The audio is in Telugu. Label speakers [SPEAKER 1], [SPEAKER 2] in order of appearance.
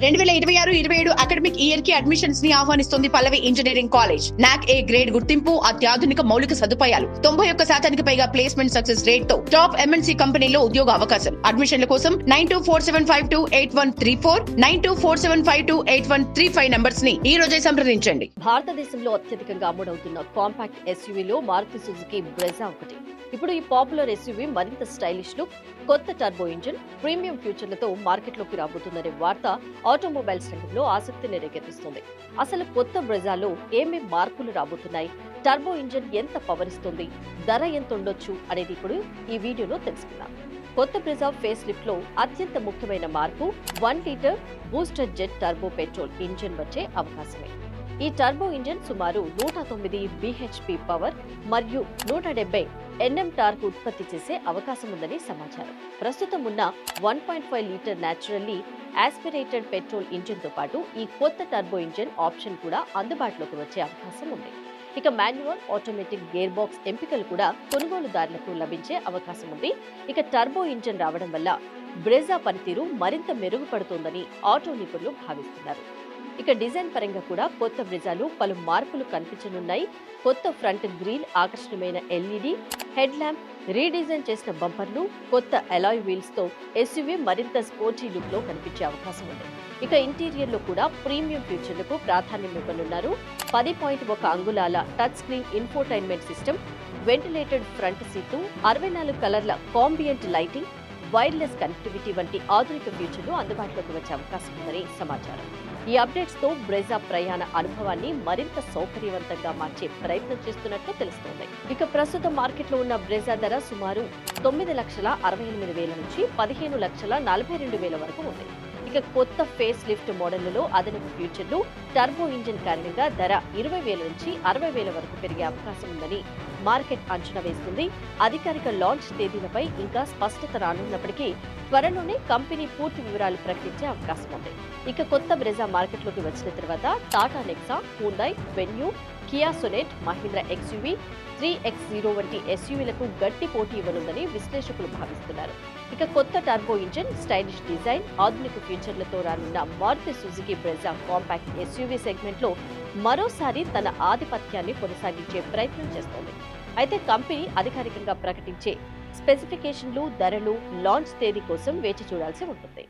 [SPEAKER 1] 2026-27 అకాడమిక్ ఇయర్ కి అడ్మిషన్స్ ని ఆహ్వానిస్తుంది పల్లవి ఇంజనీరింగ్ కాలేజ్. నాక్ ఏ గ్రేడ్ గుర్తింపు, అత్యాధునిక మౌలిక సదుపాయాలు, 91% పైగా ప్లేస్మెంట్ సక్సెస్ రేట్ తో టాప్ ఎంఎన్సీ కంపెనీలో ఉద్యోగ అవకాశం. అడ్మిషన్ల కోసం 9247528134, 9247528135 నంబర్స్ ని ఈ రోజే సంప్రదించండి.
[SPEAKER 2] భారతదేశంలో అత్యధికంగా అమ్ముడవుతున్న కాంపాక్ట్ ఎస్యూవీలో మారుతి సుజుకి బ్రెజా ఒకటి. ఇప్పుడు ఈ పాపులర్ ఎస్యూవీ మరింత స్టైలిష్ లుక్, కొత్త టర్బో ఇంజిన్, ప్రీమియం ఫ్యూచర్లతో మార్కెట్లోకి రాబోతుందనే వార్త ఆటోమొబైల్స్ రంగంలో ఆసక్తిని రేకెత్తిస్తుంది. అసలు కొత్త బ్రెజాలో ఏమేం మార్పులు రాబోతున్నాయి, టర్బో ఇంజిన్ ఎంత పవర్ ఇస్తుంది, ధర ఎంత ఉండొచ్చు అనేది ఇప్పుడు ఈ వీడియోలో తెలుసుకుందాం. కొత్త బ్రెజా ఫేస్ లిఫ్ట్ లో అత్యంత ముఖ్యమైన మార్పు 1 litre booster jet turbo petrol engine వచ్చే అవకాశమే. ఈ టర్బో ఇంజిన్ సుమారు 109 bhp పవర్ మరియు 170 Nm టార్క్ ఉత్పత్తి చేసే అవకాశం ఉందని సమాచారం. ప్రస్తుతం ఉన్న 1.5 litre naturally aspirated petrol engine తో పాటు ఈ కొత్త టర్బో ఇంజిన్ ఆప్షన్ కూడా అందుబాటులోకి వచ్చే అవకాశం ఉంది. ఇక మాన్యువల్, ఆటోమేటిక్ గేర్ బాక్స్ ఎంపికలు కూడా కొనుగోలుదారులకు లభించే అవకాశం ఉంది. ఇక టర్బో ఇంజిన్ రావడం వల్ల బ్రెజా పనితీరు మరింత మెరుగుపడుతోందని ఆటో నిపుణులు భావిస్తున్నారు. ఇక డిజైన్ పరంగా కూడా కొత్త బ్రెజాలు పలు మార్పులు కనిపించనున్నాయి. కొత్త ఫ్రంట్ గ్రిల్, ఆకర్షణీయమైన ఎల్ఈడి హెడ్ ల్యాంప్, రీడిజైన్ చేసిన బంపర్లు, కొత్త అలాయ్ వీల్స్ తో ఎస్యూవీ మరింత స్పోర్టీ లుక్ లో కనిపించే అవకాశం ఉంది. ఇక ఇంటీరియర్ లో కూడా ప్రీమియం ఫీచర్లకు ప్రాధాన్యం ఇవ్వనున్నారు. 10.1 అంగుళాల touch screen infotainment system, ventilated front seat, 64 కలర్ల కాంబియంట్ లైటింగ్, వైర్లెస్ కనెక్టివిటీ వంటి ఆధునిక ఫీచర్లు అందుబాటులోకి వచ్చే అవకాశం ఉందని సమాచారం. ఈ అప్డేట్స్ తో బ్రెజా ప్రయాణ అనుభవాన్ని మరింత సౌకర్యవంతంగా మార్చే ప్రయత్నం చేస్తున్నట్లు తెలుస్తోంది. ఇక ప్రస్తుతం మార్కెట్లో ఉన్న బ్రెజా ధర సుమారు 9,68,000 నుంచి 15,42,000 వరకు ఉంది. ఇక కొత్త ఫేస్ లిఫ్ట్ మోడళ్లలో అదనపు ఫ్యూచర్లు, టర్బో ఇంజిన్ కారణంగా ధర 20,000 నుంచి 60,000 వరకు పెరిగే అవకాశం ఉందని మార్కెట్ అంచనా వేస్తుంది. అధికారిక లాంచ్ తేదీలపై ఇంకా స్పష్టత రానున్నప్పటికీ త్వరలోనే కంపెనీ పూర్తి వివరాలు ప్రకటించే అవకాశం ఉంది. ఇక కొత్త బ్రెజా మార్కెట్లోకి వచ్చిన తర్వాత Tata Nexa, Hyundai venue, Kia Sonet, Mahindra XUV 3X0 వంటి ఎస్యూవీలకు గట్టి పోటీ ఇవ్వనుందని విశ్లేషకులు భావిస్తున్నారు. ఇక కొత్త టర్బో ఇంజిన్, స్టైలిష్ డిజైన్, ఆధునిక ఫీచర్లతో రానున్న Maruti Suzuki Brezza compact SUV segment లో మరోసారి తన ఆధిపత్యాన్ని కొనసాగించే ప్రయత్నం చేస్తోంది. అయితే కంపెనీ అధికారికంగా ప్రకటించే స్పెసిఫికేషన్లు, ధరలు, లాంచ్ తేదీ కోసం వేచి చూడాల్సి ఉంటుంది.